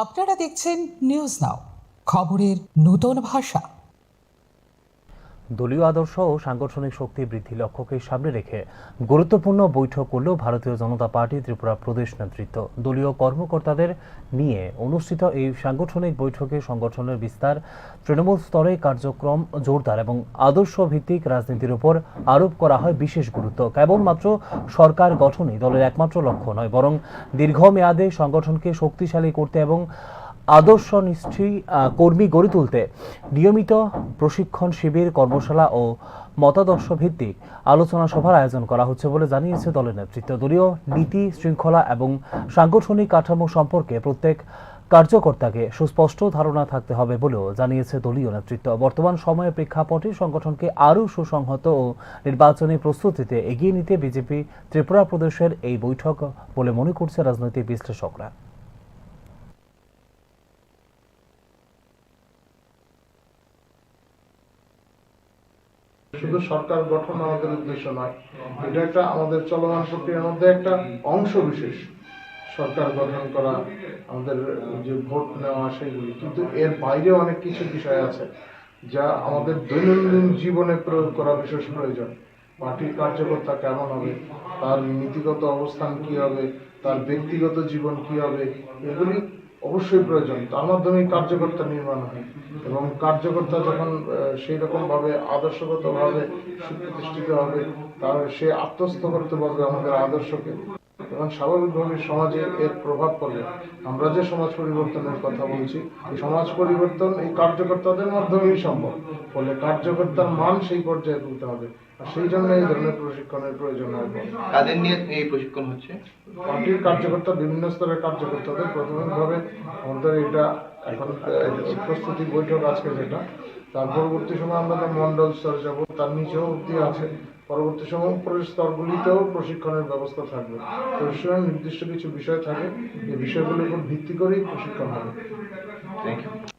আপনারা দেখছেন news now, খবরের নতুন ভাষা। দলীয় আদর্শ ও সাংগঠনিক শক্তি বৃদ্ধি লক্ষ্যকে সামনে রেখে গুরুত্বপূর্ণ বৈঠক করল ভারতীয় জনতা পার্টি ত্রিপুরা প্রদেশ নেতৃত্ব। দলীয় কর্মকর্তাদের নিয়ে অনুষ্ঠিত এই সাংগঠনিক বৈঠকে সংগঠনের বিস্তার, তৃণমূল স্তরে কার্যক্রম জোরদার এবং আদর্শ ভিত্তিক রাজনীতির উপর আরোপ করা হয় বিশেষ গুরুত্ব। কেবলমাত্র সরকার গঠনই দলের একমাত্র লক্ষ্য নয়, বরং দীর্ঘমেয়াদে সংগঠনকে শক্তিশালী করতে এবং আদর্শনিষ্ঠ কর্মী গড়ে তুলতে নিয়মিত প্রশিক্ষণ শিবির, কর্মশালা ও মতাদর্শ ভিত্তিক আলোচনা সভার আয়োজন করা হচ্ছে বলে জানিয়েছে দলের নেতৃত্ব। দলীয় নীতি, শৃঙ্খলা এবং সাংগঠনিক কাঠামো সম্পর্কে প্রত্যেক কার্যকর্তাকে সুস্পষ্ট ধারণা থাকতে হবে বলেও জানিয়েছে দলীয় নেতৃত্ব। বর্তমান সময়ের প্রেক্ষাপটে সংগঠনকে আরও সুসংহত ও নির্বাচনী প্রস্তুতিতে এগিয়ে নিতে বিজেপি ত্রিপুরা প্রদেশের এই বৈঠক বলে মনে করছে রাজনৈতিক বিশ্লেষকরা। শুধু সরকার গঠন আমাদের উদ্দেশ্য নয়, এটা একটা আমাদের চলমান প্রক্রিয়ার মধ্যে একটা অংশ বিশেষ। সরকার গঠন করা, আমাদের যে ভোট নেওয়া, সেগুলি, কিন্তু এর বাইরে অনেক কিছু বিষয় আছে যা আমাদের দৈনন্দিন জীবনে প্রয়োগ করা বিশেষ প্রয়োজন। পার্টির কার্যকর্তা কেমন হবে, তার নীতিগত অবস্থান কি হবে, তার ব্যক্তিগত জীবন কি হবে, এগুলি অবশ্যই প্রয়োজন। তার মাধ্যমে কার্যকর্তা নির্মাণ হয় এবং কার্যকর্তা যখন সেই রকম ভাবে আদর্শগতভাবে সুপ্রতিষ্ঠিত হবে, তার সে আত্মস্থ করতে পারবে আমাদের আদর্শকে, এবং স্বাভাবিকভাবে সমাজে এর প্রভাব পড়বে। আমরা যে সমাজ পরিবর্তনের কথা বলছি, এই সমাজ পরিবর্তন এই কার্যকর্তাদের মাধ্যমেই সম্ভব। ফলে কার্যকর্তার মান সেই পর্যায়ে তুলতে হবে, আর সেই জন্য এই ধরনের প্রশিক্ষণের প্রয়োজন হয়। কাদের নিয়ে এই প্রশিক্ষণ হচ্ছে? পার্টির কার্যকর্তা, বিভিন্ন স্তরের কার্যকর্তাদের প্রাথমিকভাবে আমাদের এটা এখন প্রস্তুতি বৈঠক আজকে যেটা, তার পরবর্তী সময় আমরা মন্ডল স্তরে যাবো, তার নিচেও অব্দি আছে। পরবর্তী সময় উপরের স্তরগুলিতেও প্রশিক্ষণের ব্যবস্থা থাকবে। প্রশিক্ষণের নির্দিষ্ট কিছু বিষয় থাকে, এই বিষয়গুলির উপর ভিত্তি করেই প্রশিক্ষণ হবে। Thank you.